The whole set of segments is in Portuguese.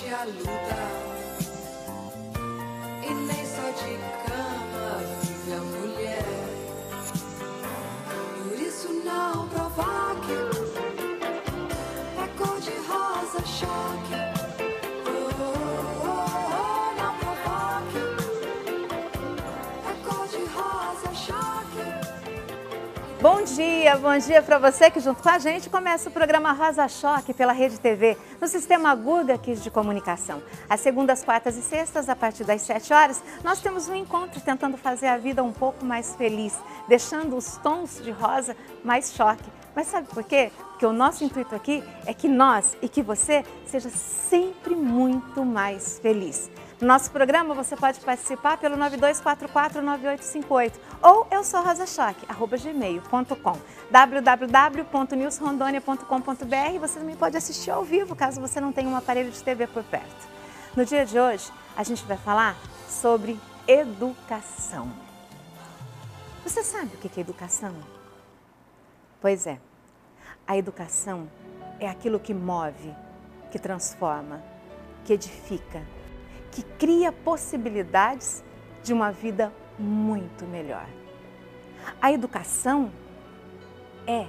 morte a luta, e nem só de cama vive a mulher. Por isso não provoque, é cor de rosa choque. Oh, oh, oh, não provoque, é cor de rosa choque. Bom dia para você que junto com a gente começa o programa Rosa Choque pela Rede TV, no Sistema Guga Kids de Comunicação. Às segundas, quartas e sextas, a partir das 7 horas, nós temos um encontro tentando fazer a vida um pouco mais feliz, deixando os tons de rosa mais choque. Mas sabe por quê? Porque o nosso intuito aqui é que nós e que você seja sempre muito mais feliz. No nosso programa você pode participar pelo 92449858 ou eu sou rosachoque@gmail.com, www.newsrondônia.com.br. Você também pode assistir ao vivo caso você não tenha um aparelho de TV por perto. No dia de hoje a gente vai falar sobre educação. Você sabe o que é educação? Pois é, a educação é aquilo que move, que transforma, que edifica, que cria possibilidades de uma vida muito melhor. A educação é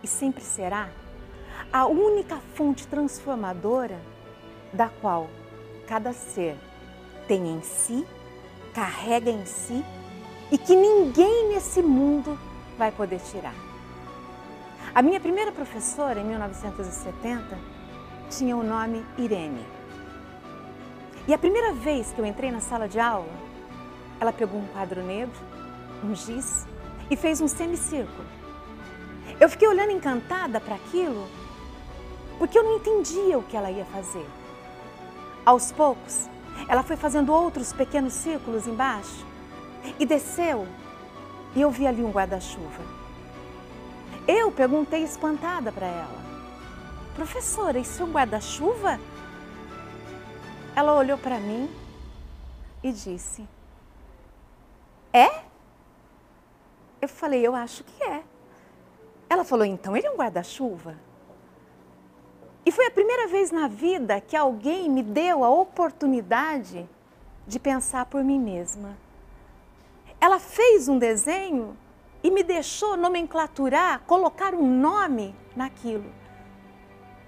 e sempre será a única fonte transformadora da qual cada ser tem em si, carrega em si e que ninguém nesse mundo vai poder tirar. A minha primeira professora, em 1970, tinha o nome Irene. E a primeira vez que eu entrei na sala de aula, ela pegou um quadro negro, um giz e fez um semicírculo. Eu fiquei olhando encantada para aquilo, porque eu não entendia o que ela ia fazer. Aos poucos, ela foi fazendo outros pequenos círculos embaixo e desceu e eu vi ali um guarda-chuva. Eu perguntei espantada para ela: professora, isso é um guarda-chuva? Ela olhou para mim e disse: é? Eu falei: eu acho que é. Ela falou: então ele é um guarda-chuva? E foi a primeira vez na vida que alguém me deu a oportunidade de pensar por mim mesma. Ela fez um desenho e me deixou nomenclaturar, colocar um nome naquilo.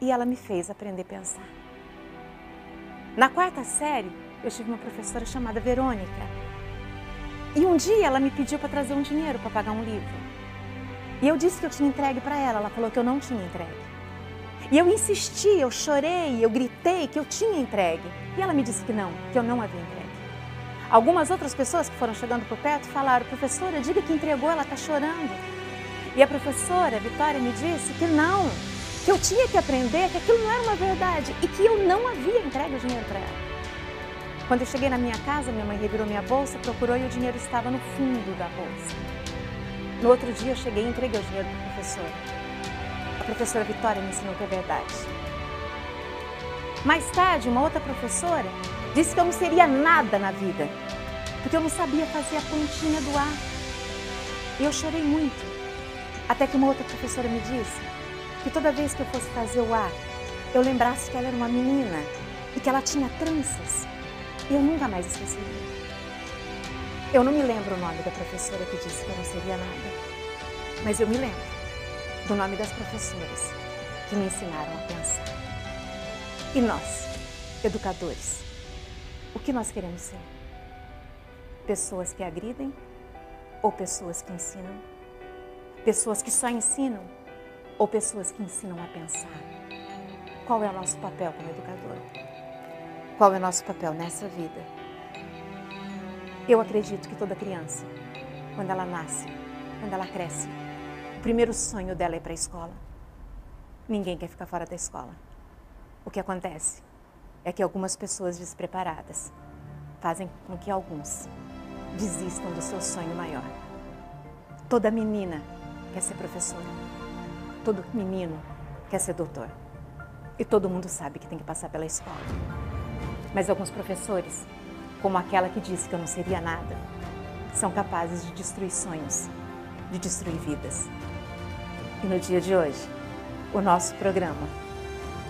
E ela me fez aprender a pensar. Na quarta série, eu tive uma professora chamada Verônica. E um dia ela me pediu para trazer um dinheiro para pagar um livro. E eu disse que eu tinha entregue para ela. Ela falou que eu não tinha entregue. E eu insisti, eu chorei, eu gritei que eu tinha entregue. E ela me disse que eu não havia entregue. Algumas outras pessoas que foram chegando por perto falaram: professora, diga que entregou, ela está chorando. E a professora Vitória me disse que não, que eu tinha que aprender, que aquilo não era uma verdade e que eu não havia entregue o dinheiro para ela. Quando eu cheguei na minha casa, minha mãe revirou minha bolsa, procurou e o dinheiro estava no fundo da bolsa. No outro dia eu cheguei e entreguei o dinheiro para a professora. A professora Vitória me ensinou que é verdade. Mais tarde, uma outra professora disse que eu não seria nada na vida, porque eu não sabia fazer a pontinha do A. E eu chorei muito, até que uma outra professora me disse que toda vez que eu fosse fazer o A, eu lembrasse que ela era uma menina e que ela tinha tranças. E eu nunca mais esqueci. Eu não me lembro o nome da professora que disse que eu não seria nada, mas eu me lembro do nome das professoras que me ensinaram a pensar. E nós, educadores, o que nós queremos ser? Pessoas que agridem ou pessoas que ensinam? Pessoas que só ensinam ou pessoas que ensinam a pensar? Qual é o nosso papel como educador? Qual é o nosso papel nessa vida? Eu acredito que toda criança, quando ela nasce, quando ela cresce, o primeiro sonho dela é ir para a escola. Ninguém quer ficar fora da escola. O que acontece é que algumas pessoas despreparadas fazem com que alguns desistam do seu sonho maior. Toda menina quer ser professora. Todo menino quer ser doutor. E todo mundo sabe que tem que passar pela escola. Mas alguns professores, como aquela que disse que eu não seria nada, são capazes de destruir sonhos, de destruir vidas. E no dia de hoje, o nosso programa,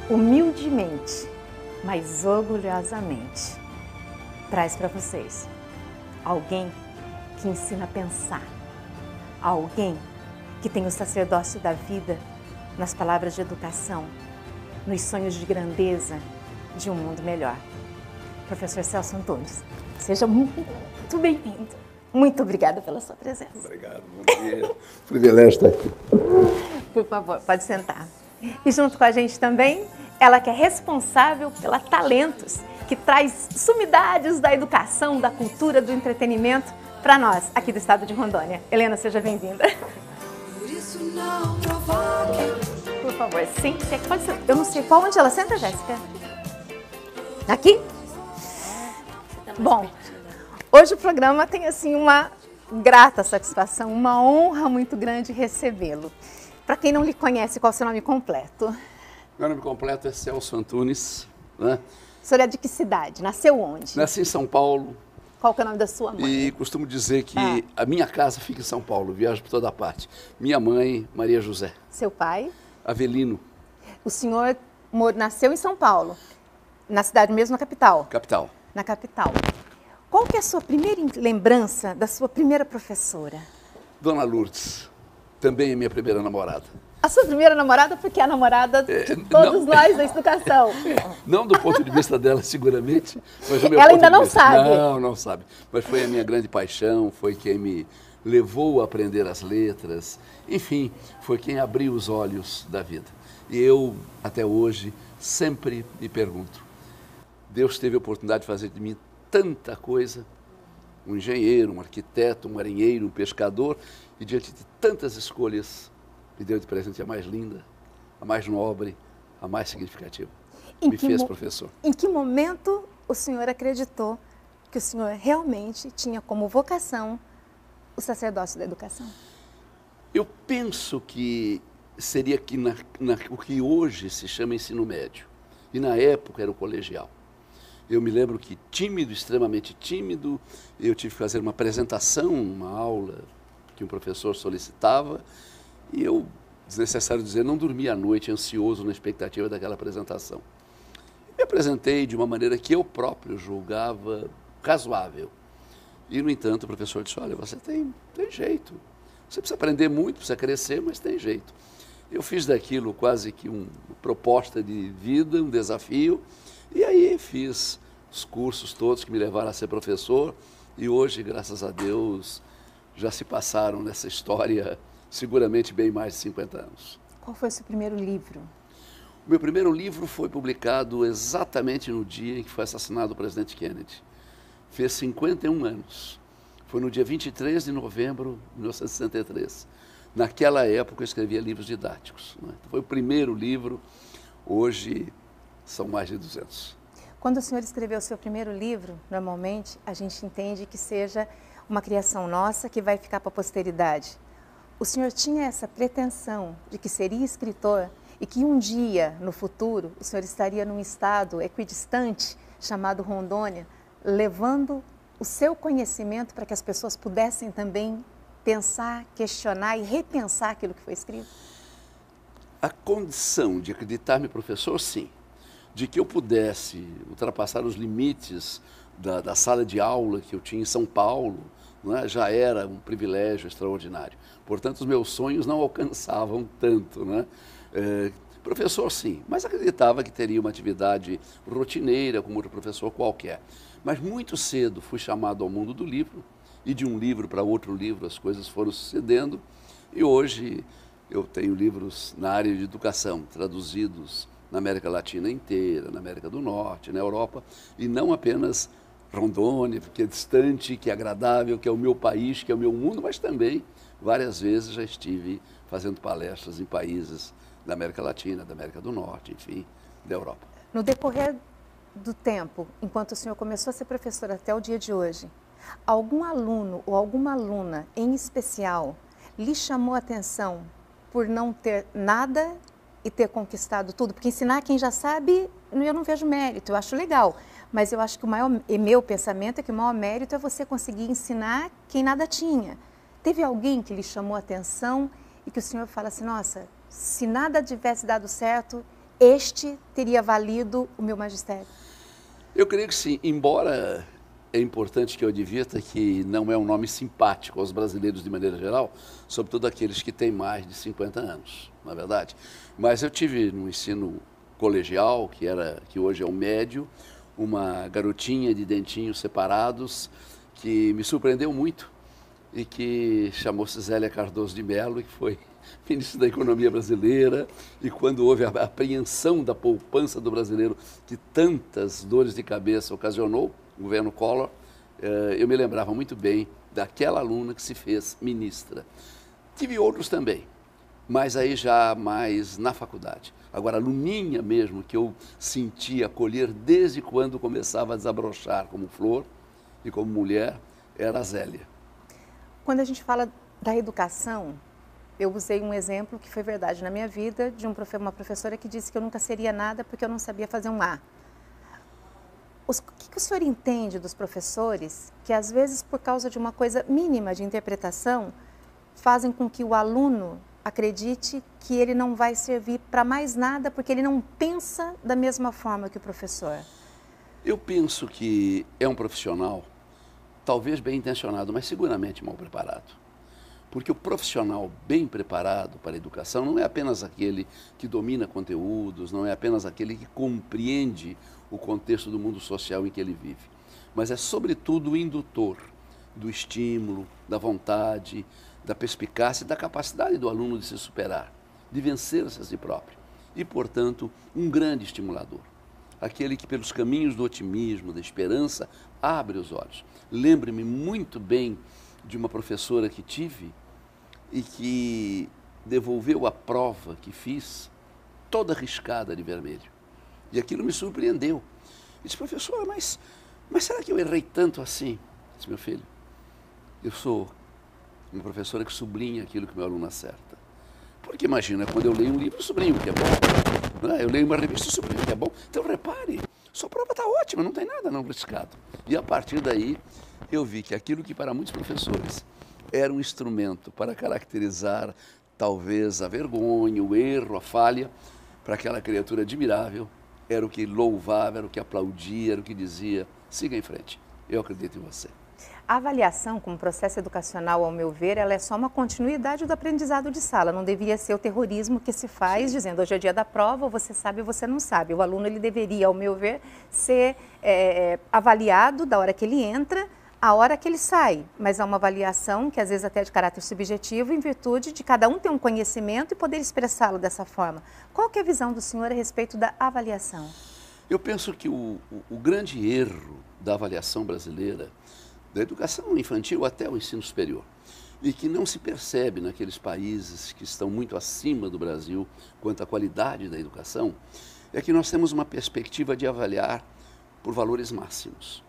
humildemente, mas orgulhosamente traz para vocês alguém que ensina a pensar, alguém que tem o sacerdócio da vida nas palavras de educação, nos sonhos de grandeza de um mundo melhor. Professor Celso Antunes, seja muito bem-vindo. Muito obrigada pela sua presença. Obrigado, bom dia. Privilégio estar aqui. Por favor, pode sentar. E junto com a gente também, ela que é responsável pela Talentos, que traz sumidades da educação, da cultura, do entretenimento para nós, aqui do estado de Rondônia. Helena, seja bem-vinda. Por isso não provoque. Por favor, sente. Pode ser. Eu não sei qual onde ela senta, Jéssica. Aqui? Bom, hoje o programa tem assim uma grata satisfação, uma honra muito grande recebê-lo. Para quem não lhe conhece, qual é o seu nome completo? Meu nome completo é Celso Antunes, né? O senhor é de que cidade? Nasceu onde? Nasci em São Paulo Qual que é o nome da sua mãe? e costumo dizer que a minha casa fica em São Paulo, viajo por toda parte. Minha mãe, Maria José. Seu pai? Avelino, O senhor nasceu em São Paulo, na cidade mesmo, na capital? capital. Na capital. Qual que é a sua primeira lembrança da sua primeira professora? Dona Lourdes, também é minha primeira namorada. A sua primeira namorada, porque é a namorada de todos nós da educação. Não do ponto de vista dela, seguramente, mas do meu Ela ponto ainda de não vista. sabe. Não sabe. Mas foi a minha grande paixão, foi quem me levou a aprender as letras. Enfim, foi quem abriu os olhos da vida. E eu, até hoje, sempre me pergunto, Deus teve a oportunidade de fazer de mim tanta coisa, um engenheiro, um arquiteto, um marinheiro, um pescador, e diante de tantas escolhas, me deu de presente a mais linda, a mais nobre, a mais significativa. Me fez professor. Em que momento o senhor acreditou que o senhor realmente tinha como vocação o sacerdócio da educação? Eu penso que seria que o que hoje se chama ensino médio, e na época era o colegial. Eu me lembro que tímido, extremamente tímido, eu tive que fazer uma apresentação, uma aula que um professor solicitava, e eu, desnecessário dizer, não dormia à noite, ansioso na expectativa daquela apresentação. Me apresentei de uma maneira que eu próprio julgava razoável. E, no entanto, o professor disse, olha, você tem jeito. Você precisa aprender muito, precisa crescer, mas tem jeito. Eu fiz daquilo quase que uma proposta de vida, um desafio, e aí fiz os cursos todos que me levaram a ser professor, e hoje, graças a Deus, já se passaram nessa história seguramente bem mais de 50 anos. Qual foi o seu primeiro livro? O meu primeiro livro foi publicado exatamente no dia em que foi assassinado o presidente Kennedy. Fez 51 anos. Foi no dia 23 de novembro de 1963. Naquela época eu escrevia livros didáticos, né? Foi o primeiro livro, hoje são mais de 200. Quando o senhor escreveu o seu primeiro livro, normalmente a gente entende que seja uma criação nossa que vai ficar para a posteridade. O senhor tinha essa pretensão de que seria escritor e que um dia, no futuro, o senhor estaria num estado equidistante, chamado Rondônia, levando o seu conhecimento para que as pessoas pudessem também pensar, questionar e repensar aquilo que foi escrito? A condição de acreditar-me professor, sim. De que eu pudesse ultrapassar os limites da sala de aula que eu tinha em São Paulo, né, já era um privilégio extraordinário. Portanto, os meus sonhos não alcançavam tanto, né? Professor, sim, mas acreditava que teria uma atividade rotineira, como outro professor qualquer. Mas muito cedo fui chamado ao mundo do livro, e de um livro para outro livro as coisas foram sucedendo, e hoje eu tenho livros na área de educação, traduzidos na América Latina inteira, na América do Norte, na Europa, e não apenas Rondônia, que é distante, que é agradável, que é o meu país, que é o meu mundo, mas também várias vezes já estive fazendo palestras em países da América Latina, da América do Norte, enfim, da Europa. No decorrer do tempo, enquanto o senhor começou a ser professor até o dia de hoje, algum aluno ou alguma aluna em especial lhe chamou a atenção por não ter nada e ter conquistado tudo? Porque ensinar quem já sabe, eu não vejo mérito, eu acho legal. Mas eu acho que meu pensamento é que o maior mérito é você conseguir ensinar quem nada tinha. Teve alguém que lhe chamou a atenção e que o senhor fala assim, nossa, se nada tivesse dado certo, este teria valido o meu magistério? Eu creio que sim, embora é importante que eu advirta que não é um nome simpático aos brasileiros de maneira geral, sobretudo aqueles que têm mais de 50 anos, na verdade. Mas eu tive no ensino colegial, que hoje é o médio, uma garotinha de dentinhos separados que me surpreendeu muito e que chamou-se Zélia Cardoso de Mello e que foi ministro da Economia brasileira, e quando houve a apreensão da poupança do brasileiro que tantas dores de cabeça ocasionou, o governo Collor, eu me lembrava muito bem daquela aluna que se fez ministra. Tive outros também, mas aí já mais na faculdade. Agora, a aluninha mesmo, que eu sentia acolher desde quando começava a desabrochar como flor e como mulher, era a Zélia. Quando a gente fala da educação, eu usei um exemplo que foi verdade na minha vida, de uma professora que disse que eu nunca seria nada porque eu não sabia fazer um A. O que o senhor entende dos professores que, às vezes, por causa de uma coisa mínima de interpretação, fazem com que o aluno acredite que ele não vai servir para mais nada porque ele não pensa da mesma forma que o professor? Eu penso que é um profissional, talvez bem intencionado, mas seguramente mal preparado. Porque o profissional bem preparado para a educação não é apenas aquele que domina conteúdos, não é apenas aquele que compreende o contexto do mundo social em que ele vive, mas é sobretudo o indutor do estímulo, da vontade, da perspicácia e da capacidade do aluno de se superar, de vencer-se a si próprio e, portanto, um grande estimulador. Aquele que pelos caminhos do otimismo, da esperança, abre os olhos. Lembre-me muito bem de uma professora que tive e que devolveu a prova que fiz toda riscada de vermelho. E aquilo me surpreendeu. Eu disse, professora, mas será que eu errei tanto assim? Eu disse, meu filho, eu sou uma professora que sublinha aquilo que meu aluno acerta. Porque imagina, quando eu leio um livro, eu sublinho o que é bom. Eu leio uma revista, eu sublinho o que é bom. Então repare, sua prova está ótima, não tem nada não riscado. E a partir daí, eu vi que aquilo que para muitos professores era um instrumento para caracterizar talvez a vergonha, o erro, a falha, para aquela criatura admirável, era o que louvava, era o que aplaudia, era o que dizia, siga em frente, eu acredito em você. A avaliação como processo educacional, ao meu ver, ela é só uma continuidade do aprendizado de sala, não deveria ser o terrorismo que se faz, dizendo hoje é dia da prova, você sabe ou você não sabe. O aluno ele deveria, ao meu ver, ser avaliado da hora que ele entra, a hora que ele sai, mas é uma avaliação que às vezes até é de caráter subjetivo, em virtude de cada um ter um conhecimento e poder expressá-lo dessa forma. Qual que é a visão do senhor a respeito da avaliação? Eu penso que o grande erro da avaliação brasileira, da educação infantil até o ensino superior, e que não se percebe naqueles países que estão muito acima do Brasil quanto à qualidade da educação, é que nós temos uma perspectiva de avaliar por valores máximos.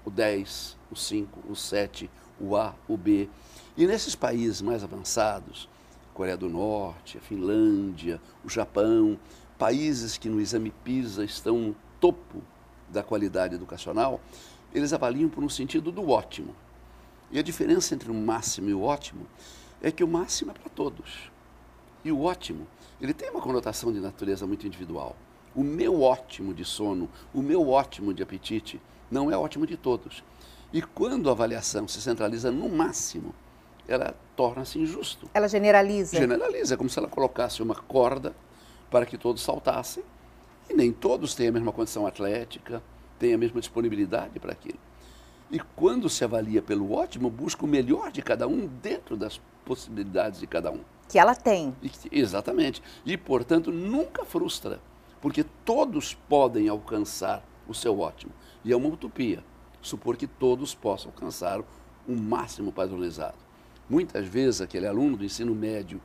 O 10, o 5, o 7, o A, o B. E nesses países mais avançados, Coreia do Norte, a Finlândia, o Japão, países que no exame PISA estão no topo da qualidade educacional, eles avaliam por um sentido do ótimo. E a diferença entre o máximo e o ótimo é que o máximo é para todos. E o ótimo, ele tem uma conotação de natureza muito individual. O meu ótimo de sono, o meu ótimo de apetite, não é ótimo de todos. E quando a avaliação se centraliza no máximo, ela torna-se injusto. Ela generaliza? Generaliza, é como se ela colocasse uma corda para que todos saltassem, e nem todos têm a mesma condição atlética, têm a mesma disponibilidade para aquilo. E quando se avalia pelo ótimo, busca o melhor de cada um dentro das possibilidades de cada um. Que ela tem. Exatamente. E, portanto, nunca frustra, porque todos podem alcançar o seu ótimo. E é uma utopia supor que todos possam alcançar o máximo padronizado. Muitas vezes, aquele aluno do ensino médio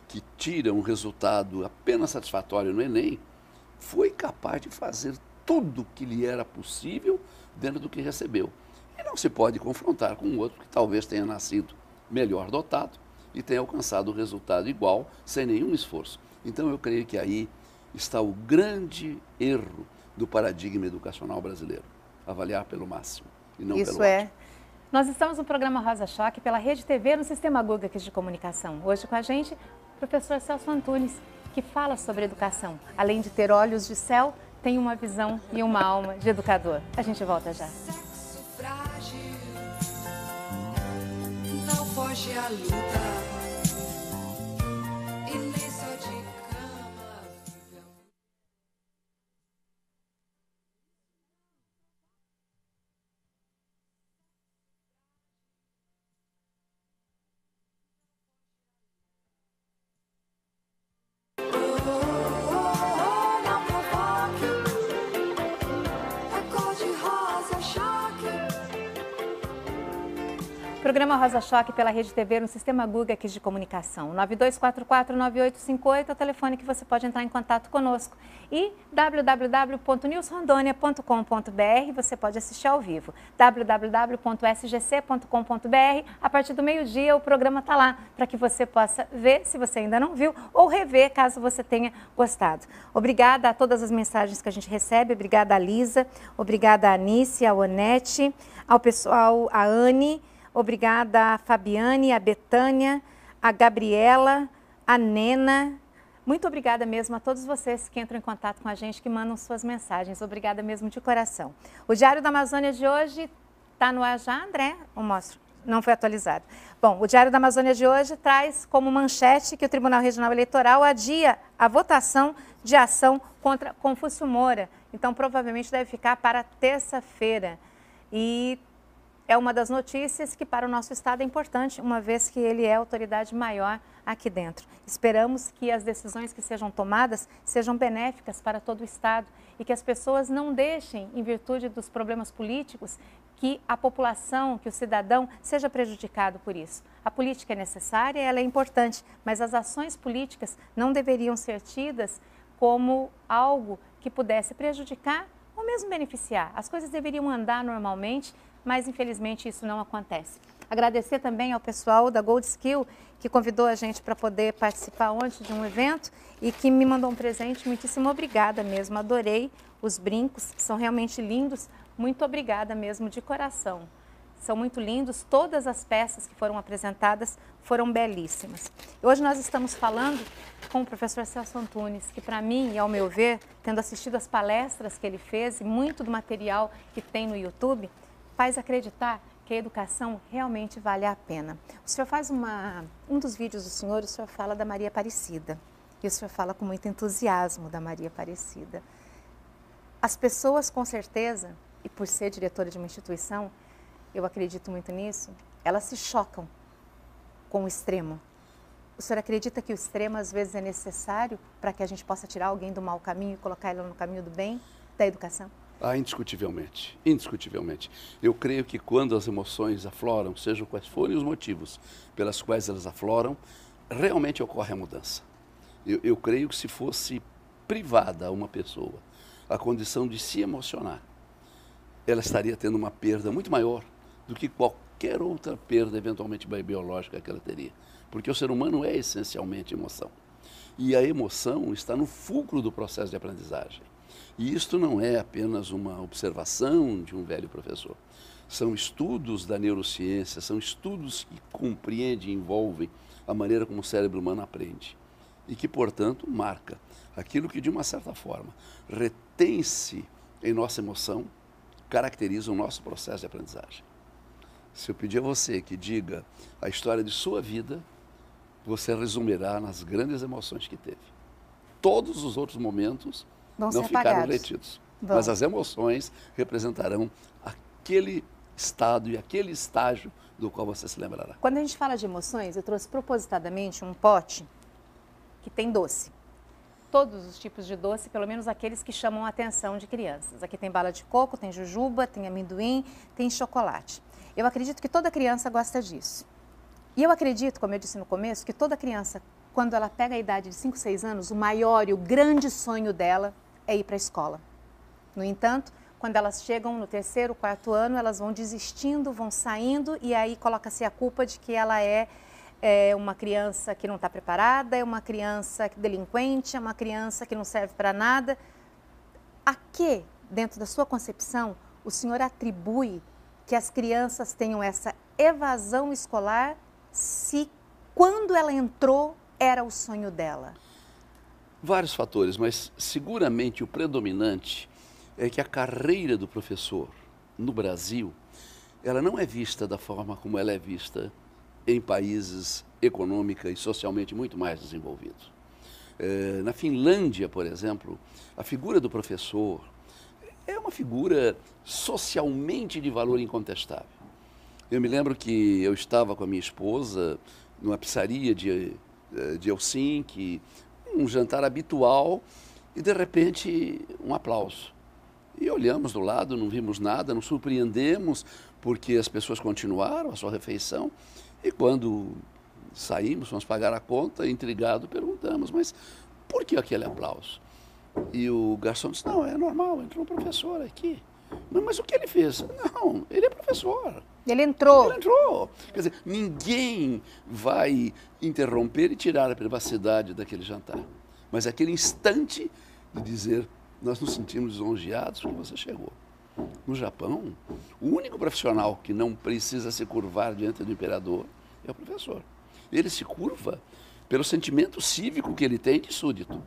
que tira um resultado apenas satisfatório no Enem, foi capaz de fazer tudo o que lhe era possível dentro do que recebeu. E não se pode confrontar com um outro que talvez tenha nascido melhor dotado e tenha alcançado o resultado igual, sem nenhum esforço. Então, eu creio que aí está o grande erro do paradigma educacional brasileiro. Avaliar pelo máximo e não pelo ótimo. Nós estamos no programa Rosa Choque pela Rede TV no Sistema Guga de Comunicação. Hoje com a gente, o professor Celso Antunes. que fala sobre educação. Além de ter olhos de céu, tem uma visão e uma alma de educador. A gente volta já. Sexo frágil, não foge à luta. E nem só de cama vive amor. Não provoque, é cor de rosa, choque. Programa Rosa Choque pela Rede TV no Sistema Guga aqui de comunicação. 9244-9858 é o telefone que você pode entrar em contato conosco. E www.newsrondônia.com.br você pode assistir ao vivo. www.sgc.com.br. A partir do meio-dia o programa está lá para que você possa ver, se você ainda não viu, ou rever caso você tenha gostado. Obrigada a todas as mensagens que a gente recebe. Obrigada a Lisa, obrigada a Anice, a Onete, ao pessoal, a Anne. Obrigada a Fabiane, a Betânia, a Gabriela, a Nena. Muito obrigada mesmo a todos vocês que entram em contato com a gente, que mandam suas mensagens. Obrigada mesmo de coração. O Diário da Amazônia de hoje está no ar já, André? Eu mostro. Não foi atualizado. Bom, o Diário da Amazônia de hoje traz como manchete que o Tribunal Regional Eleitoral adia a votação de ação contra Confúcio Moura. Então, provavelmente deve ficar para terça-feira. E é uma das notícias que para o nosso estado é importante, uma vez que ele é a autoridade maior aqui dentro. Esperamos que as decisões que sejam tomadas sejam benéficas para todo o estado e que as pessoas não deixem, em virtude dos problemas políticos, que a população, que o cidadão seja prejudicado por isso. A política é necessária, ela é importante, mas as ações políticas não deveriam ser tidas como algo que pudesse prejudicar ou mesmo beneficiar. As coisas deveriam andar normalmente, mas infelizmente isso não acontece. Agradecer também ao pessoal da Gold Skill, que convidou a gente para poder participar ontem de um evento e que me mandou um presente. Muitíssimo obrigada mesmo, adorei os brincos, são realmente lindos. Muito obrigada mesmo, de coração. São muito lindos, todas as peças que foram apresentadas foram belíssimas. Hoje nós estamos falando com o professor Celso Antunes, que para mim e ao meu ver, tendo assistido as palestras que ele fez e muito do material que tem no YouTube, faz acreditar que a educação realmente vale a pena. O senhor faz um dos vídeos do senhor, o senhor fala da Maria Aparecida. E o senhor fala com muito entusiasmo da Maria Aparecida. As pessoas, com certeza, e por ser diretora de uma instituição, eu acredito muito nisso, elas se chocam com o extremo. O senhor acredita que o extremo às vezes é necessário para que a gente possa tirar alguém do mau caminho e colocar ele no caminho do bem, da educação? Ah, indiscutivelmente, indiscutivelmente. Eu creio que quando as emoções afloram, sejam quais forem os motivos pelas quais elas afloram, realmente ocorre a mudança. Eu creio que se fosse privada a uma pessoa a condição de se emocionar, ela estaria tendo uma perda muito maior do que qualquer outra perda eventualmente biológica que ela teria. Porque o ser humano é essencialmente emoção. E a emoção está no fulcro do processo de aprendizagem. E isto não é apenas uma observação de um velho professor. São estudos da neurociência, são estudos que compreendem e envolvem a maneira como o cérebro humano aprende. E que, portanto, marca aquilo que, de uma certa forma, retém-se em nossa emoção, caracteriza o nosso processo de aprendizagem. Se eu pedir a você que diga a história de sua vida, você resumirá nas grandes emoções que teve. Todos os outros momentos não ficaram retidos, mas as emoções representarão aquele estado e aquele estágio do qual você se lembrará. Quando a gente fala de emoções, eu trouxe propositadamente um pote que tem doce. Todos os tipos de doce, pelo menos aqueles que chamam a atenção de crianças. Aqui tem bala de coco, tem jujuba, tem amendoim, tem chocolate. Eu acredito que toda criança gosta disso. E eu acredito, como eu disse no começo, que toda criança, quando ela pega a idade de 5, 6 anos, o maior e o grande sonho dela é ir para a escola. No entanto, quando elas chegam no 3º, 4º ano, elas vão desistindo, vão saindo e aí coloca-se a culpa de que ela é uma criança que não está preparada, é uma criança delinquente, é uma criança que não serve para nada. A que, dentro da sua concepção, o senhor atribui que as crianças tenham essa evasão escolar se, quando ela entrou, era o sonho dela? Vários fatores, mas seguramente o predominante é que a carreira do professor no Brasil, ela não é vista da forma como ela é vista em países econômica e socialmente muito mais desenvolvidos. Na Finlândia, por exemplo, a figura do professor é uma figura socialmente de valor incontestável. Eu me lembro que eu estava com a minha esposa numa pizzaria de Helsinki, um jantar habitual, e de repente um aplauso. E olhamos do lado, não vimos nada, nos surpreendemos, porque as pessoas continuaram a sua refeição, e quando saímos, fomos pagar a conta, intrigado, perguntamos, mas por que aquele aplauso? E o garçom disse, não, é normal, entrou um professor aqui. Mas o que ele fez? Não, ele é professor. Ele entrou. Ele entrou. Quer dizer, ninguém vai interromper e tirar a privacidade daquele jantar. Mas aquele instante de dizer, nós nos sentimos lisonjeados porque você chegou. No Japão, o único profissional que não precisa se curvar diante do imperador é o professor. Ele se curva pelo sentimento cívico que ele tem de súdito.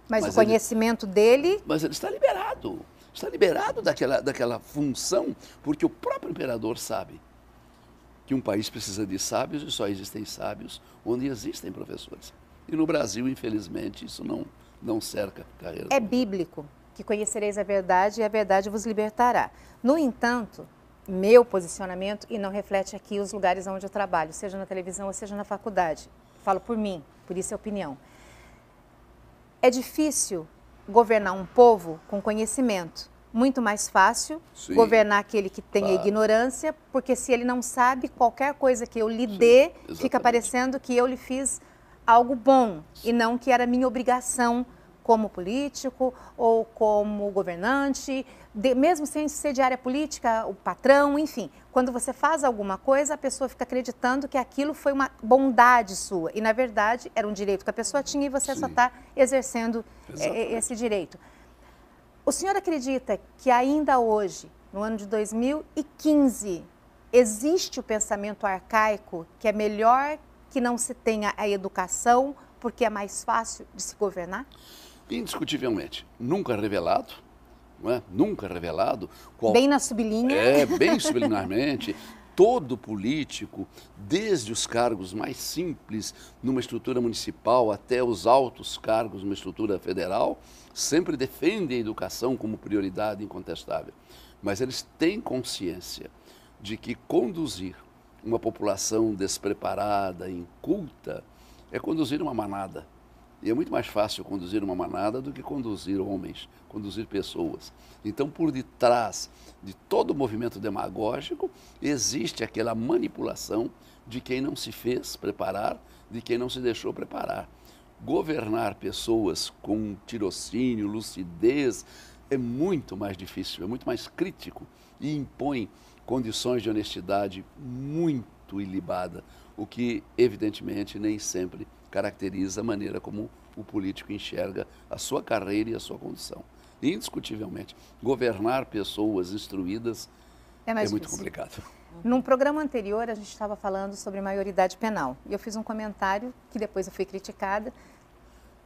Mas o conhecimento dele... Mas ele está liberado. Está liberado daquela função, porque o próprio imperador sabe que um país precisa de sábios e só existem sábios onde existem professores. E no Brasil, infelizmente, isso não cerca a carreira. É bíblico que conhecereis a verdade e a verdade vos libertará. No entanto, meu posicionamento, e não reflete aqui os lugares onde eu trabalho, seja na televisão ou seja na faculdade, falo por mim, por isso é opinião. É difícil governar um povo com conhecimento. Muito mais fácil governar aquele que tem a ignorância, porque se ele não sabe, qualquer coisa que eu lhe dê, fica parecendo que eu lhe fiz algo bom e não que era minha obrigação como político ou como governante, mesmo sem ser de área política, o patrão, enfim. Quando você faz alguma coisa, a pessoa fica acreditando que aquilo foi uma bondade sua e, na verdade, era um direito que a pessoa tinha e você só está exercendo esse direito. O senhor acredita que ainda hoje, no ano de 2015, existe o pensamento arcaico que é melhor que não se tenha a educação porque é mais fácil de se Indiscutivelmente. Nunca revelado, não é? Nunca revelado. Bem na sublinha. Bem subliminarmente. Todo político, desde os cargos mais simples numa estrutura municipal até os altos cargos numa estrutura federal, sempre defende a educação como prioridade incontestável. Mas eles têm consciência de que conduzir uma população despreparada, inculta, é conduzir uma manada. E é muito mais fácil conduzir uma manada do que conduzir homens, conduzir pessoas. Então, por detrás de todo o movimento demagógico, existe aquela manipulação de quem não se fez preparar, de quem não se deixou preparar. Governar pessoas com tirocínio, lucidez, é muito mais difícil, é muito mais crítico e impõe condições de honestidade muito ilibada, o que, evidentemente, nem sempre caracteriza a maneira como o político enxerga a sua carreira e a sua condição. Indiscutivelmente, governar pessoas instruídas é muito complicado. Num programa anterior, a gente estava falando sobre maioridade penal. E eu fiz um comentário, que depois eu fui criticada,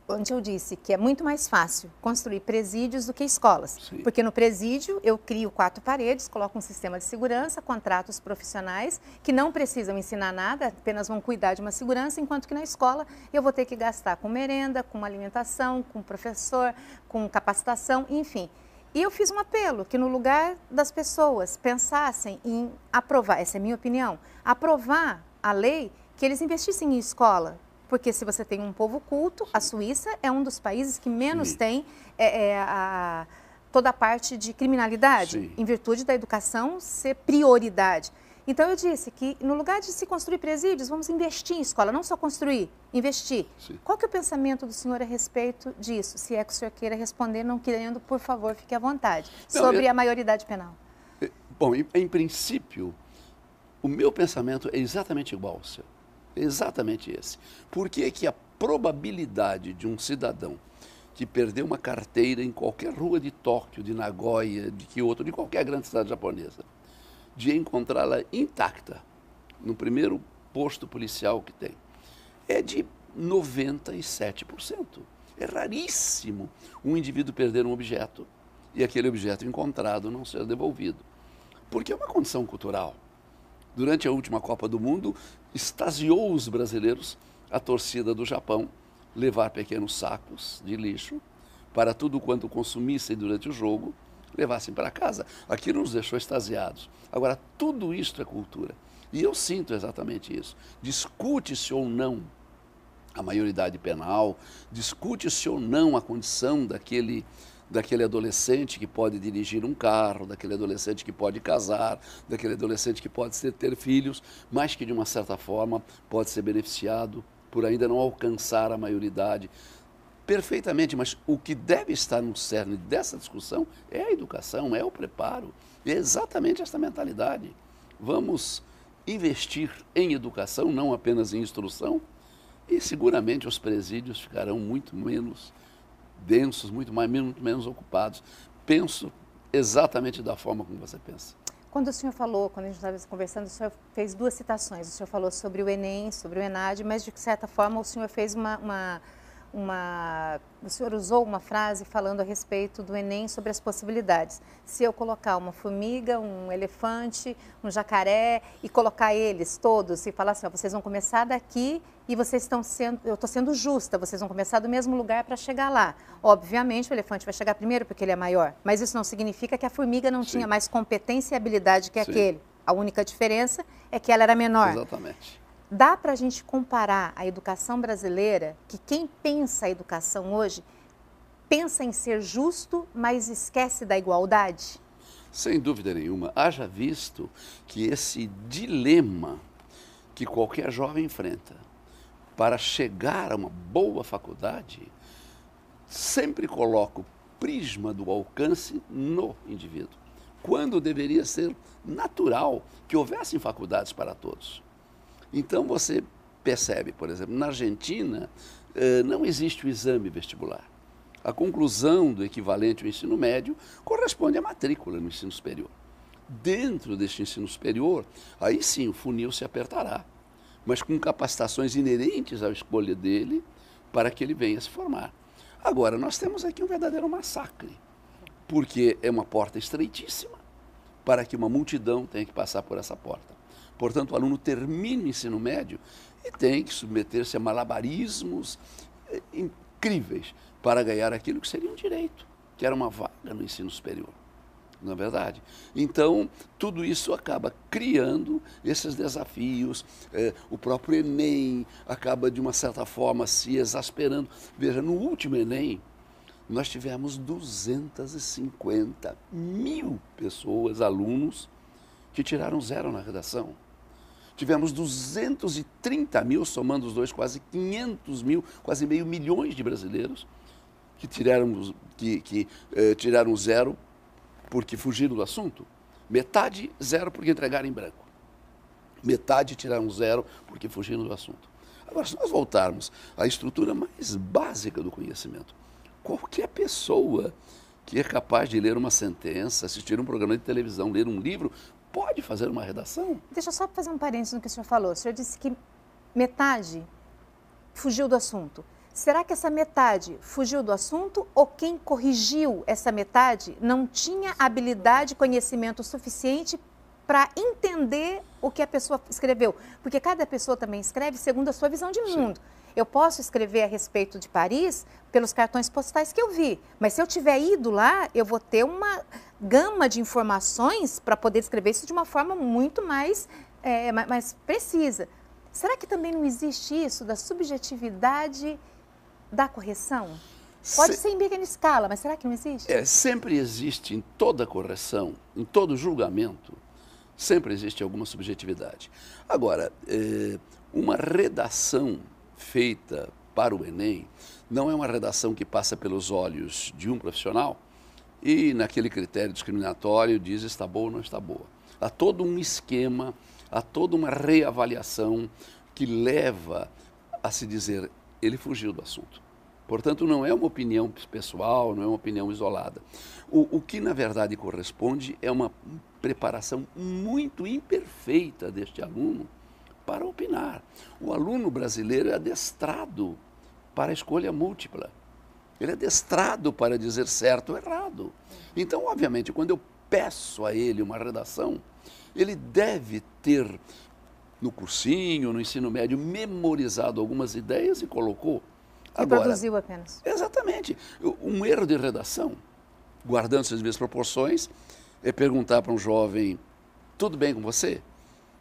onde eu disse que é muito mais fácil construir presídios do que escolas. Sim. Porque no presídio eu crio 4 paredes, coloco um sistema de segurança, contrato os profissionais que não precisam ensinar nada, apenas vão cuidar de uma segurança, enquanto que na escola eu vou ter que gastar com merenda, com alimentação, com professor, com capacitação, enfim. E eu fiz um apelo que no lugar das pessoas pensassem em aprovar, essa é a minha opinião, aprovar a lei que eles investissem em escola. Porque se você tem um povo culto, a Suíça é um dos países que menos tem toda a parte de criminalidade, em virtude da educação ser prioridade. Então eu disse que no lugar de se construir presídios, vamos investir em escola, não só construir, investir. Sim. Qual que é o pensamento do senhor a respeito disso? Se é que o senhor queira responder, não querendo, por favor, fique à vontade. Sobre a maioridade penal. Bom, em princípio, o meu pensamento é exatamente igual ao seu. Exatamente esse. Por que que a probabilidade de um cidadão que perdeu uma carteira em qualquer rua de Tóquio, de Nagoya, de Kyoto, de qualquer grande cidade japonesa, de encontrá-la intacta no primeiro posto policial que tem, é de 97%. É raríssimo um indivíduo perder um objeto e aquele objeto encontrado não ser devolvido. Porque é uma condição cultural. Durante a última Copa do Mundo, extasiou os brasileiros a torcida do Japão levar pequenos sacos de lixo para tudo quanto consumissem durante o jogo, levassem para casa. Aquilo nos deixou extasiados. Agora, tudo isso é cultura. E eu sinto exatamente isso. Discute-se ou não a maioridade penal, discute-se ou não a condição daquele adolescente que pode dirigir um carro, daquele adolescente que pode casar, daquele adolescente que pode ter filhos, mas que de uma certa forma pode ser beneficiado por ainda não alcançar a maioridade. Perfeitamente, mas o que deve estar no cerne dessa discussão é a educação, é o preparo, é exatamente essa mentalidade. Vamos investir em educação, não apenas em instrução, e seguramente os presídios ficarão muito menos densos, muito menos ocupados. Penso exatamente da forma como você pensa. Quando o senhor falou, quando a gente estava conversando, o senhor fez duas citações. O senhor falou sobre o Enem, sobre o ENAD, mas de certa forma o senhor fez o senhor usou uma frase falando a respeito do Enem sobre as possibilidades. Se eu colocar uma formiga, um elefante, um jacaré e colocar eles todos e falar assim, ó, vocês vão começar daqui e vocês estão sendo, eu estou sendo justa, vocês vão começar do mesmo lugar para chegar lá. Obviamente o elefante vai chegar primeiro porque ele é maior, mas isso não significa que a formiga não tinha mais competência e habilidade que aquele. A única diferença é que ela era menor. Exatamente. Dá para a gente comparar a educação brasileira, que quem pensa a educação hoje, pensa em ser justo, mas esquece da igualdade? Sem dúvida nenhuma. Haja visto que esse dilema que qualquer jovem enfrenta para chegar a uma boa faculdade, sempre coloca o prisma do alcance no indivíduo, quando deveria ser natural que houvessem faculdades para todos. Então você percebe, por exemplo, na Argentina não existe o exame vestibular. A conclusão do equivalente ao ensino médio corresponde à matrícula no ensino superior. Dentro deste ensino superior, aí sim o funil se apertará, mas com capacitações inerentes à escolha dele para que ele venha se formar. Agora, nós temos aqui um verdadeiro massacre, porque é uma porta estreitíssima para que uma multidão tenha que passar por essa porta. Portanto, o aluno termina o ensino médio e tem que submeter-se a malabarismos incríveis para ganhar aquilo que seria um direito, que era uma vaga no ensino superior, não é verdade? Então, tudo isso acaba criando esses desafios, o próprio Enem acaba, de uma certa forma, se exasperando. Veja, no último Enem, nós tivemos 250 mil pessoas, alunos, que tiraram 0 na redação. Tivemos 230 mil, somando os dois, quase 500 mil, quase meio milhões de brasileiros que tiraram 0 porque fugiram do assunto. Metade 0 porque entregaram em branco. Metade tiraram 0 porque fugiram do assunto. Agora, se nós voltarmos à estrutura mais básica do conhecimento, qualquer pessoa que é capaz de ler uma sentença, assistir um programa de televisão, ler um livro, pode fazer uma redação. Deixa eu só fazer um parênteses no que o senhor falou. O senhor disse que metade fugiu do assunto. Será que essa metade fugiu do assunto ou quem corrigiu essa metade não tinha habilidade, conhecimento suficiente para entender o que a pessoa escreveu? Porque cada pessoa também escreve segundo a sua visão de mundo. Eu posso escrever a respeito de Paris pelos cartões postais que eu vi, mas se eu tiver ido lá, eu vou ter uma gama de informações para poder escrever isso de uma forma muito mais precisa. Será que também não existe isso da subjetividade da correção? Pode ser em pequena escala, mas será que não existe? Sempre existe em toda correção, em todo julgamento, sempre existe alguma subjetividade. Agora, uma redação feita para o Enem não é uma redação que passa pelos olhos de um profissional e naquele critério discriminatório diz está boa ou não está boa. Há todo um esquema, há toda uma reavaliação que leva a se dizer ele fugiu do assunto. Portanto, não é uma opinião pessoal, não é uma opinião isolada. O que, na verdade, corresponde é uma preparação muito imperfeita deste aluno para opinar. O aluno brasileiro é adestrado para a escolha múltipla. ele é adestrado para dizer certo ou errado. Então, obviamente, quando eu peço a ele uma redação, ele deve ter, no cursinho, no ensino médio, memorizado algumas ideias e colocou. E produziu apenas. Exatamente. Um erro de redação, guardando-se as devidas proporções, é perguntar para um jovem, tudo bem com você?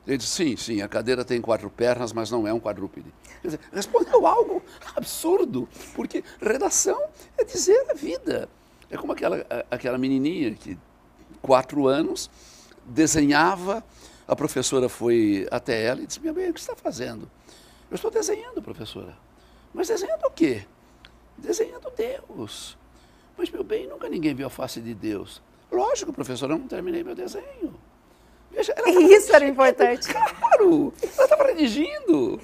Ele diz, sim, a cadeira tem 4 pernas, mas não é um quadrúpede. Quer dizer, respondeu algo absurdo, porque redação é dizer a vida. É como aquela menininha que, 4 anos, desenhava, a professora foi até ela e disse, minha bem, o que você está fazendo? Eu estou desenhando, professora. Mas desenhando o quê? Desenhando Deus. Mas, meu bem, nunca ninguém viu a face de Deus. Lógico, professora, eu não terminei meu desenho. Veja, isso era importante. Claro, ela estava redigindo.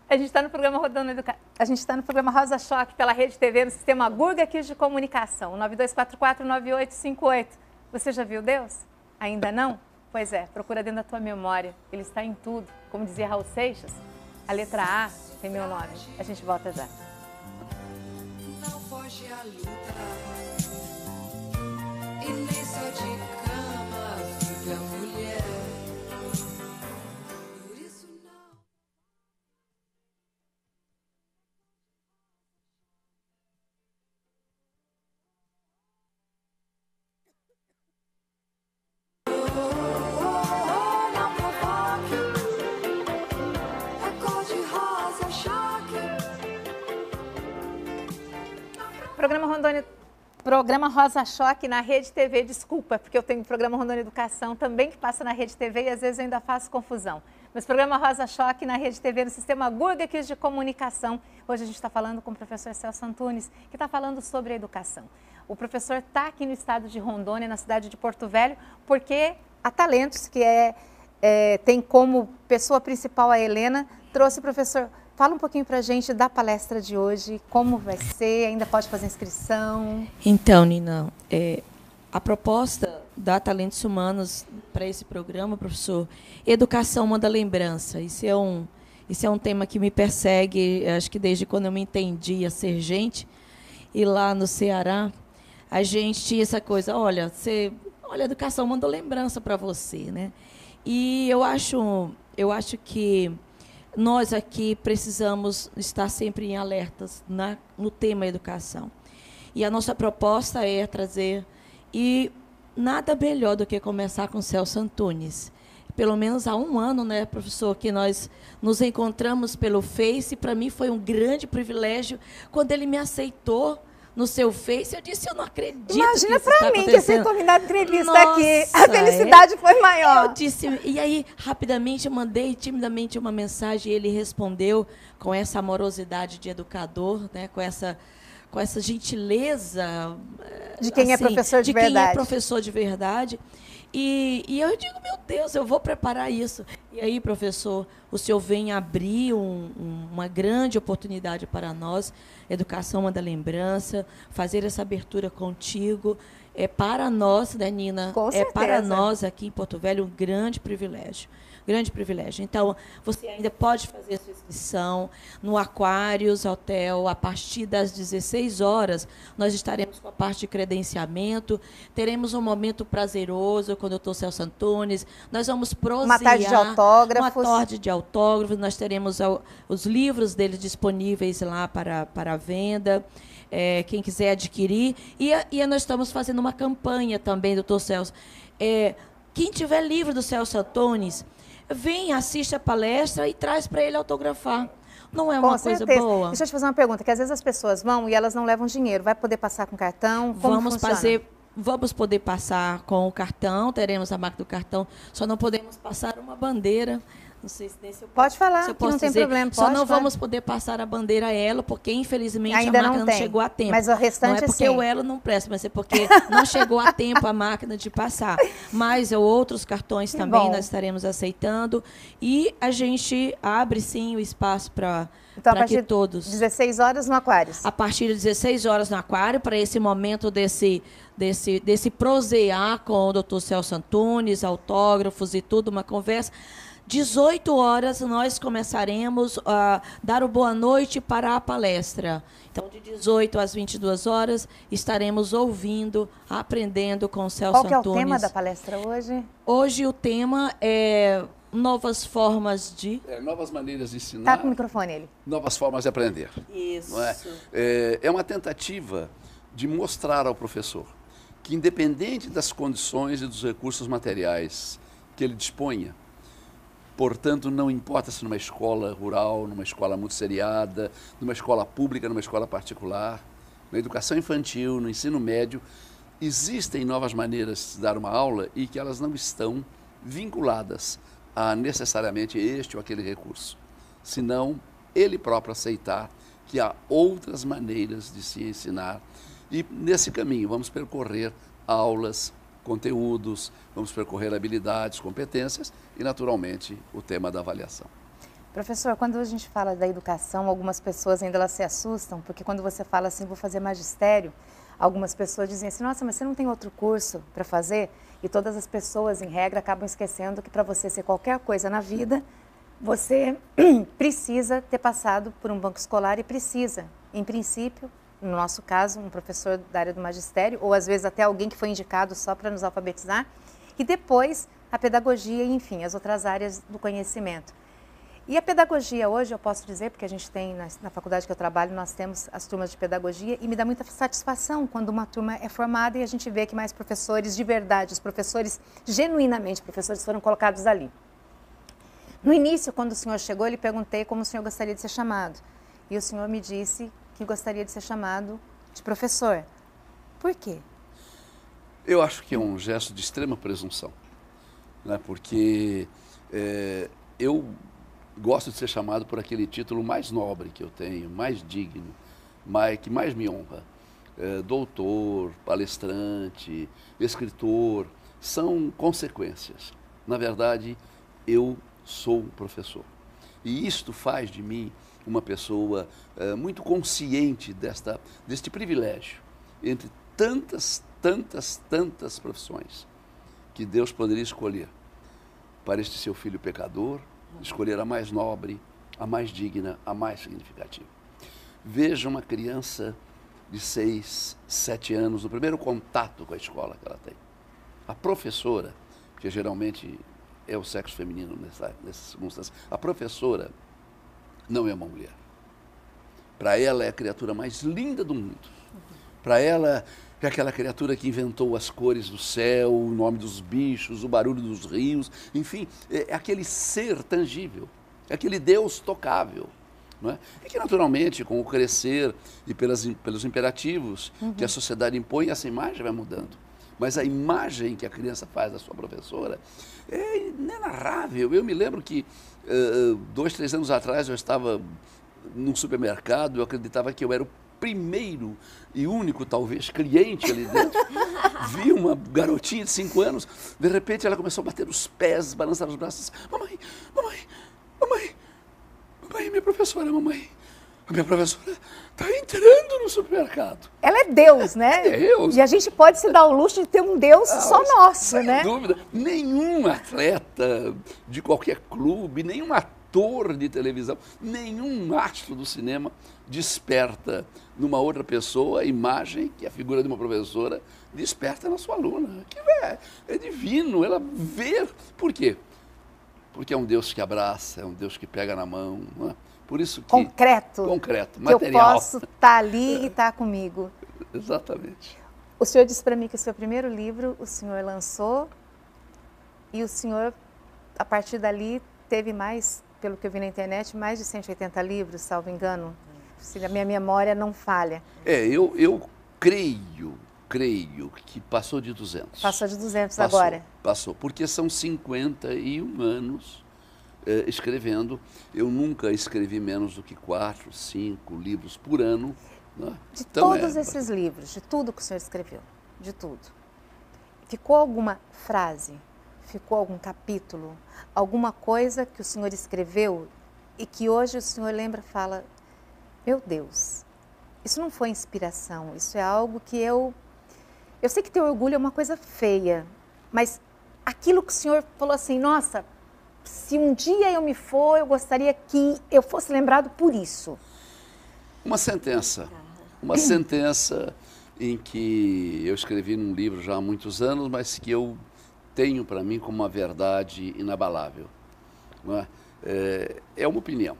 A gente está no programa Rodando Educação. A gente está no programa Rosa Choque pela Rede TV, no sistema Gurga Kids de Comunicação, 9244-9858. Você já viu Deus? Ainda não? Pois é, procura dentro da tua memória. Ele está em tudo. Como dizia Raul Seixas, a letra A tem meu nome. A gente volta já. Não foge a luta e nem só de cama vive a mulher. Por isso não. Não provoque, é cor de rosa choque. Programa Rosa Choque na Rede TV, desculpa, porque eu tenho o programa Rondônia Educação também que passa na Rede TV e às vezes eu ainda faço confusão. Mas programa Rosa Choque na Rede TV, no sistema Gurga Kids de Comunicação. Hoje a gente está falando com o professor Celso Antunes, que está falando sobre a educação. O professor está aqui no estado de Rondônia, na cidade de Porto Velho, porque a Talentos, que tem como pessoa principal a Helena, trouxe o professor. Fala um pouquinho para a gente da palestra de hoje, como vai ser, ainda pode fazer inscrição? Então, Nina, a proposta da Talentos Humanos para esse programa, professor, educação manda lembrança. Isso é um tema que me persegue, acho que desde quando eu me entendi a ser gente. E lá no Ceará, a gente tinha essa coisa, olha, a educação manda lembrança para você, né? E eu acho que nós aqui precisamos estar sempre em alertas no tema educação. E a nossa proposta é trazer, e nada melhor do que começar com o Celso Antunes. Pelo menos há 1 ano, né, professor, que nós nos encontramos pelo Face, e para mim foi um grande privilégio quando ele me aceitou no seu Face. Eu disse, eu não acredito. Imagina para mim que você combinado entrevista Nossa, aqui. A felicidade foi maior. Eu disse, e aí, rapidamente, eu mandei timidamente uma mensagem e ele respondeu com essa amorosidade de educador, né, com essa gentileza. De quem assim, é professor de verdade. De quem é professor de verdade. E eu digo, meu Deus, eu vou preparar isso. E aí, professor, o senhor vem abrir uma grande oportunidade para nós, educação manda lembrança, fazer essa abertura contigo. É para nós, né, Nina? Com certeza. É para nós aqui em Porto Velho um grande privilégio. Grande privilégio. Então, você ainda pode fazer a sua inscrição no Aquários Hotel a partir das 16 horas. Nós estaremos com a parte de credenciamento. Teremos um momento prazeroso com o doutor Celso Antunes. Nós vamos prosear. Uma tarde de autógrafos. Uma tarde de autógrafos. Nós teremos os livros dele disponíveis lá para venda. Quem quiser adquirir. E nós estamos fazendo uma campanha também, doutor Celso. Quem tiver livro do Celso Antunes, vem, assiste a palestra e traz para ele autografar. Não é uma coisa boa? Deixa eu te fazer uma pergunta, que às vezes as pessoas vão e elas não levam dinheiro. Vai poder passar com cartão? Como funciona? Vamos poder passar com o cartão, teremos a máquina do cartão, só não podemos passar uma bandeira. Não sei se eu pode falar, se eu que não tem dizer. problema. Só não vamos poder passar a bandeira Elo, porque infelizmente ainda a máquina não chegou a tempo. Mas o restante não é porque sim. o Elo não presta, mas é porque não chegou a tempo a máquina de passar. Mas outros cartões também nós estaremos aceitando. E a gente abre sim o espaço para que todos. 16 horas no Aquários. A partir de 16 horas no Aquário, para esse momento desse prosear com o doutor Celso Antunes, autógrafos e tudo, uma conversa. 18 horas nós começaremos a dar o boa noite para a palestra. Então, de 18 às 22 horas, estaremos ouvindo, aprendendo com o Celso Antunes. Qual que é o tema da palestra hoje? Hoje o tema é novas formas de... Novas maneiras de ensinar. Tá com o microfone ele. Novas formas de aprender. Isso. Não é? É uma tentativa de mostrar ao professor que, independente das condições e dos recursos materiais que ele disponha, portanto, não importa se numa escola rural, numa escola muito seriada, numa escola pública, numa escola particular, na educação infantil, no ensino médio, existem novas maneiras de dar uma aula e que elas não estão vinculadas a necessariamente este ou aquele recurso, senão ele próprio aceitar que há outras maneiras de se ensinar. E nesse caminho vamos percorrer aulas, conteúdos, vamos percorrer habilidades, competências e, naturalmente, o tema da avaliação. Professor, quando a gente fala da educação, algumas pessoas ainda elas se assustam, porque quando você fala assim, vou fazer magistério, algumas pessoas dizem assim, nossa, mas você não tem outro curso para fazer? E todas as pessoas, em regra, acabam esquecendo que para você ser qualquer coisa na vida, você precisa ter passado por um banco escolar e precisa, em princípio, no nosso caso, um professor da área do magistério, ou às vezes até alguém que foi indicado só para nos alfabetizar, e depois a pedagogia e, enfim, as outras áreas do conhecimento. E a pedagogia hoje, eu posso dizer, porque a gente tem, na faculdade que eu trabalho, nós temos as turmas de pedagogia, e me dá muita satisfação quando uma turma é formada e a gente vê que mais professores de verdade, os professores, genuinamente, professores foram colocados ali. No início, quando o senhor chegou, eu lhe perguntei como o senhor gostaria de ser chamado. E o senhor me disse que gostaria de ser chamado de professor. Por quê? Eu acho que é um gesto de extrema presunção, né? Porque eu gosto de ser chamado por aquele título mais nobre que eu tenho, mais digno, que mais me honra. Doutor, palestrante, escritor, são consequências. Na verdade, eu sou professor. E isto faz de mim uma pessoa muito consciente deste privilégio, entre tantas profissões que Deus poderia escolher para este seu filho pecador, escolher a mais nobre, a mais digna, a mais significativa. Veja uma criança de 6, 7 anos, no primeiro contato com a escola que ela tem. A professora, que geralmente é o sexo feminino nessas circunstâncias, a professora não é uma mulher. Para ela é a criatura mais linda do mundo. Para ela é aquela criatura que inventou as cores do céu, o nome dos bichos, o barulho dos rios, enfim, é aquele ser tangível, é aquele Deus tocável. Não é? E que, naturalmente, com o crescer e pelos imperativos que a sociedade impõe, essa imagem vai mudando. Mas a imagem que a criança faz da sua professora é inenarrável. Eu me lembro que 2, 3 anos atrás eu estava num supermercado, eu acreditava que eu era o primeiro e único, talvez, cliente ali dentro. Vi uma garotinha de 5 anos, de repente ela começou a bater os pés, balançar os braços. Mamãe, mamãe, mamãe, mamãe, minha professora, mamãe. A minha professora está entrando no supermercado. Ela é Deus, né? É Deus. E a gente pode se dar o luxo de ter um Deus só nosso, né? Sem dúvida. Nenhum atleta de qualquer clube, nenhum ator de televisão, nenhum astro do cinema desperta numa outra pessoa a imagem que a figura de uma professora desperta na sua aluna. Que é divino, ela vê. Por quê? Porque é um Deus que abraça, é um Deus que pega na mão, não é? Por isso que... Concreto, material. Que eu posso estar ali e estar comigo. Exatamente. O senhor disse para mim que o seu primeiro livro o senhor lançou e o senhor, a partir dali, teve mais, pelo que eu vi na internet, mais de 180 livros, salvo engano, se a minha memória não falha. Eu creio que passou de 200. Passou de 200 agora. Passou, porque são 51 anos escrevendo. Eu nunca escrevi menos do que 4, 5 livros por ano. Né? De então, todos esses livros, de tudo que o senhor escreveu, de tudo, ficou alguma frase, ficou algum capítulo, alguma coisa que o senhor escreveu e que hoje o senhor lembra e fala, meu Deus, isso não foi inspiração, isso é algo que eu sei que ter orgulho é uma coisa feia, mas aquilo que o senhor falou assim, nossa, se um dia eu me for, eu gostaria que eu fosse lembrado por isso? Uma sentença em que eu escrevi num livro já há muitos anos, mas que eu tenho para mim como uma verdade inabalável. Não é? É uma opinião,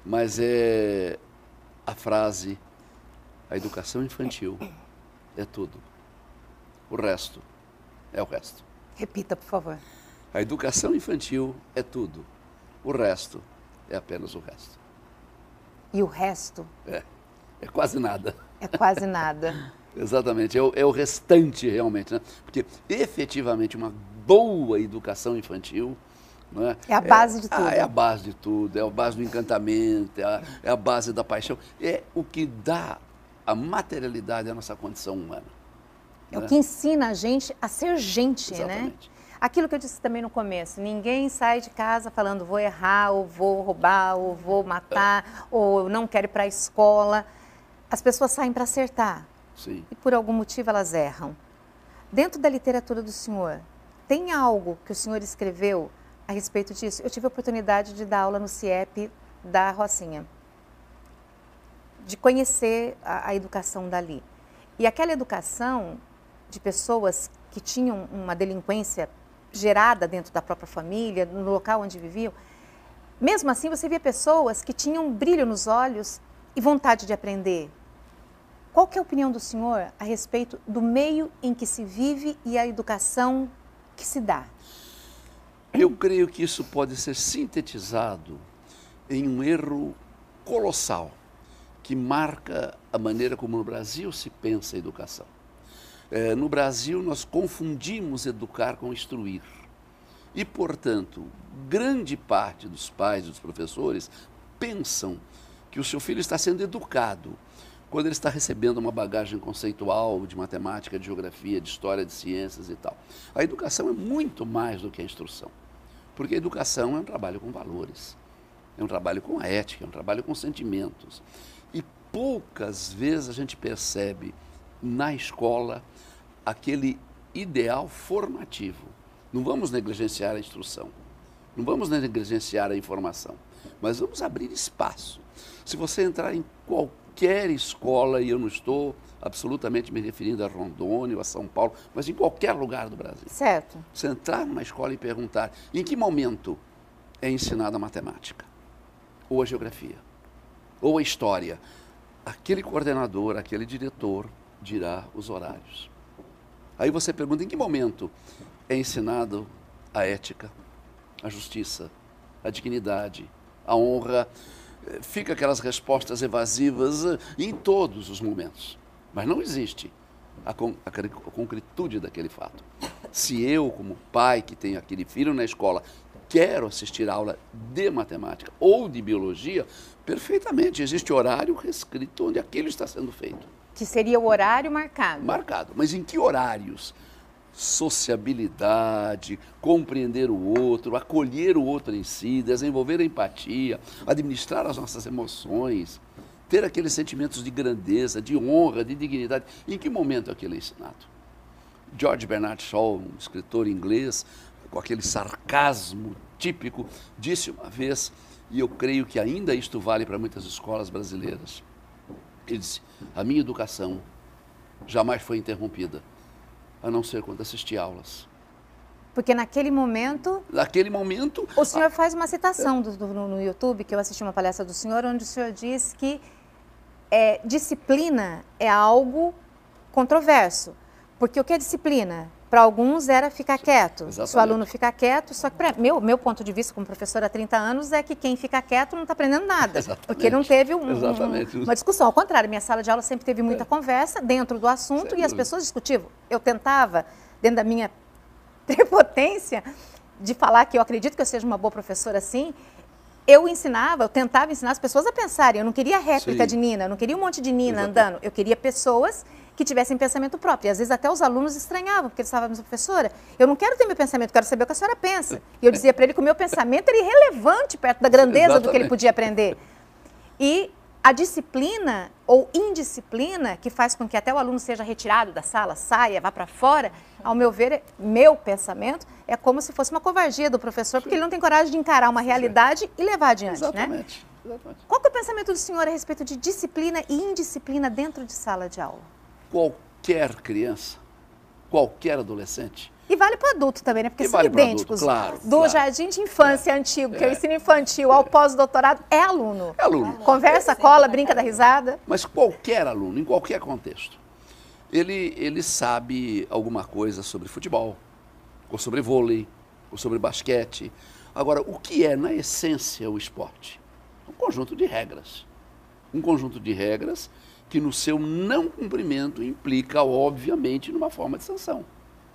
mas é a frase: a educação infantil é tudo, o resto é o resto. Repita, por favor. A educação infantil é tudo, o resto é apenas o resto. E o resto? É quase nada. É quase nada. Exatamente, é o restante realmente, né? Porque efetivamente uma boa educação infantil, não é? É a base de tudo. É a base de tudo, é a base do encantamento, é a base da paixão, é o que dá a materialidade à nossa condição humana. É o que ensina a gente a ser gente, Exatamente. né? Aquilo que eu disse também no começo, ninguém sai de casa falando vou errar, ou vou roubar, ou vou matar, ou não quero ir para a escola. As pessoas saem para acertar. Sim. E por algum motivo elas erram. Dentro da literatura do senhor, tem algo que o senhor escreveu a respeito disso? Eu tive a oportunidade de dar aula no CIEP da Rocinha, de conhecer a educação dali. E aquela educação de pessoas que tinham uma delinquência gerada dentro da própria família, no local onde viviam, mesmo assim você via pessoas que tinham um brilho nos olhos e vontade de aprender. Qual que é a opinião do senhor a respeito do meio em que se vive e a educação que se dá? Eu creio que isso pode ser sintetizado em um erro colossal que marca a maneira como no Brasil se pensa a educação. No Brasil, nós confundimos educar com instruir. E, portanto, grande parte dos pais e dos professores pensam que o seu filho está sendo educado quando ele está recebendo uma bagagem conceitual de matemática, de geografia, de história, de ciências e tal. A educação é muito mais do que a instrução, porque a educação é um trabalho com valores, é um trabalho com ética, é um trabalho com sentimentos. E poucas vezes a gente percebe na escola aquele ideal formativo. Não vamos negligenciar a instrução, não vamos negligenciar a informação, mas vamos abrir espaço. Se você entrar em qualquer escola, e eu não estou absolutamente me referindo a Rondônia ou a São Paulo, mas em qualquer lugar do Brasil. Certo. Você entrar numa escola e perguntar em que momento é ensinada a matemática, ou a geografia, ou a história, aquele coordenador, aquele diretor dirá os horários. Aí você pergunta em que momento é ensinado a ética, a justiça, a dignidade, a honra. Fica aquelas respostas evasivas em todos os momentos, mas não existe a concretude daquele fato. Se eu, como pai que tenho aquele filho na escola, quero assistir a aula de matemática ou de biologia, perfeitamente, existe horário restrito onde aquilo está sendo feito. Que seria o horário marcado. Marcado, mas em que horários? Sociabilidade, compreender o outro, acolher o outro em si, desenvolver a empatia, administrar as nossas emoções, ter aqueles sentimentos de grandeza, de honra, de dignidade. Em que momento aquilo é ensinado? George Bernard Shaw, um escritor inglês, com aquele sarcasmo típico, disse uma vez, e eu creio que ainda isto vale para muitas escolas brasileiras, ele disse: a minha educação jamais foi interrompida, a não ser quando assisti aulas. Porque naquele momento... Naquele momento... O senhor faz uma citação no YouTube, que eu assisti uma palestra do senhor, onde o senhor diz que disciplina é algo controverso. Porque o que é disciplina? Para alguns era ficar quieto. Exatamente. Se o aluno ficar quieto, só que meu ponto de vista como professora há 30 anos é que quem fica quieto não está aprendendo nada. Exatamente. Porque não teve uma discussão. Ao contrário, minha sala de aula sempre teve muita conversa dentro do assunto e as pessoas discutiam. Eu tentava, dentro da minha prepotência, de falar que eu acredito que eu seja uma boa professora assim, eu tentava ensinar as pessoas a pensarem. Eu não queria réplica de Nina, eu não queria um monte de Nina andando. Eu queria pessoas que tivessem pensamento próprio. E às vezes até os alunos estranhavam, porque eles estavam dizendo: professora, eu não quero ter meu pensamento, quero saber o que a senhora pensa. E eu dizia para ele que o meu pensamento era irrelevante perto da grandeza do que ele podia aprender. E a disciplina ou indisciplina, que faz com que até o aluno seja retirado da sala, saia, vá para fora, ao meu ver, meu pensamento, é como se fosse uma covardia do professor, porque ele não tem coragem de encarar uma realidade e levar adiante, Exatamente. né? Qual que é o pensamento do senhor a respeito de disciplina e indisciplina dentro de sala de aula? Qualquer criança, qualquer adolescente. E vale para o adulto também, né? Porque E são vale pro idênticos. adulto, claro, Do claro. jardim de infância antigo, que é o ensino infantil, ao pós-doutorado, é aluno. É aluno. Conversa, cola, brinca da risada. Mas qualquer aluno, em qualquer contexto, ele sabe alguma coisa sobre futebol, ou sobre vôlei, ou sobre basquete. Agora, o que é, na essência, o esporte? Um conjunto de regras. Um conjunto de regras que, no seu não cumprimento, implica, obviamente, numa forma de sanção.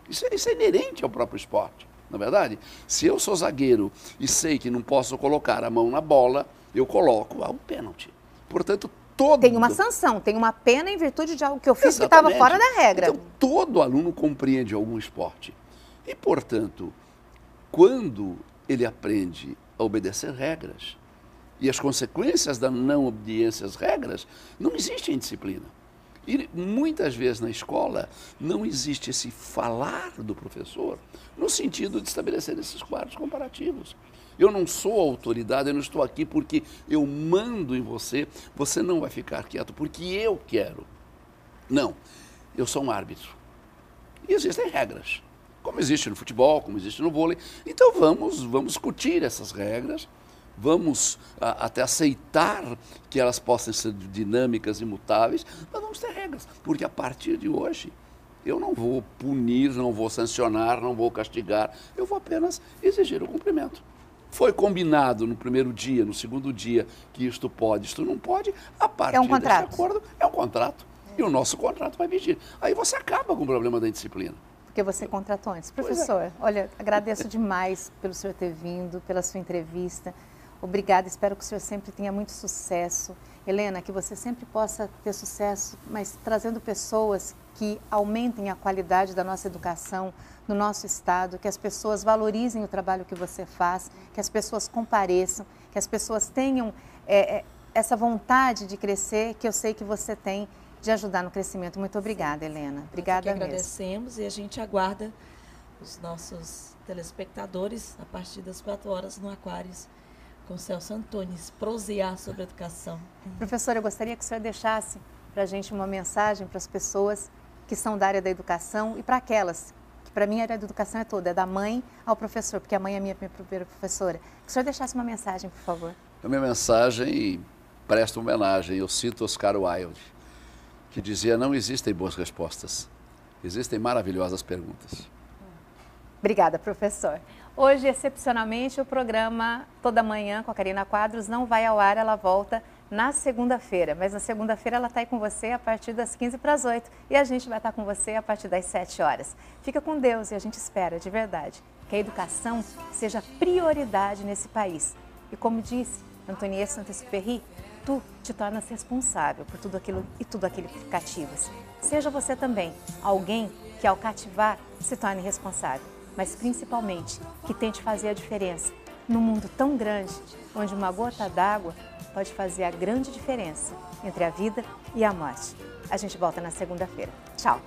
Isso é inerente ao próprio esporte, não é verdade? Se eu sou zagueiro e sei que não posso colocar a mão na bola, eu coloco um pênalti. Portanto, Tem uma sanção, tem uma pena em virtude de algo que eu fiz que estava Exatamente. fora da regra. Então, todo aluno compreende algum esporte. E, portanto, quando ele aprende a obedecer regras e as consequências da não obediência às regras, não existe indisciplina. E muitas vezes na escola não existe esse falar do professor no sentido de estabelecer esses quadros comparativos. Eu não sou autoridade, eu não estou aqui porque eu mando em você, você não vai ficar quieto porque eu quero. Não, eu sou um árbitro. E existem regras, como existe no futebol, como existe no vôlei. Então vamos discutir essas regras, vamos até aceitar que elas possam ser dinâmicas e mutáveis, mas vamos ter regras, porque a partir de hoje eu não vou punir, não vou sancionar, não vou castigar, eu vou apenas exigir o cumprimento. Foi combinado no primeiro dia, no segundo dia, que isto pode, isto não pode, a partir desse acordo é um contrato. E o nosso contrato vai vigir. Aí você acaba com o problema da indisciplina. Porque você contratou antes. Professor, olha, agradeço demais pelo senhor ter vindo, pela sua entrevista. Obrigada, espero que o senhor sempre tenha muito sucesso. Helena, que você sempre possa ter sucesso, mas trazendo pessoas que aumentem a qualidade da nossa educação no nosso estado, que as pessoas valorizem o trabalho que você faz, que as pessoas compareçam, que as pessoas tenham essa vontade de crescer, que eu sei que você tem, de ajudar no crescimento. Muito obrigada, Helena. Obrigada mesmo. Agradecemos e a gente aguarda os nossos telespectadores a partir das 4 horas no Aquários com Celso Antunes, prosear sobre educação. Professora, eu gostaria que o senhor deixasse para a gente uma mensagem para as pessoas que são da área da educação e para aquelas que, para mim, a área da educação é toda, é da mãe ao professor, porque a mãe é minha primeira professora. Que o senhor deixasse uma mensagem, por favor. A minha mensagem presta homenagem, eu cito Oscar Wilde, que dizia: não existem boas respostas, existem maravilhosas perguntas. Obrigada, professor. Hoje, excepcionalmente, o programa Toda Manhã com a Karina Quadros não vai ao ar, ela volta na segunda-feira. Mas na segunda-feira ela está aí com você a partir das 7:45 e a gente vai estar com você a partir das 7 horas. Fica com Deus e a gente espera, de verdade, que a educação seja prioridade nesse país. E como disse Antonieta Saint-Exupéry, tu te tornas responsável por tudo aquilo que cativas. Seja você também alguém que, ao cativar, se torne responsável. Mas principalmente que tente fazer a diferença num mundo tão grande, onde uma gota d'água pode fazer a grande diferença entre a vida e a morte. A gente volta na segunda-feira. Tchau!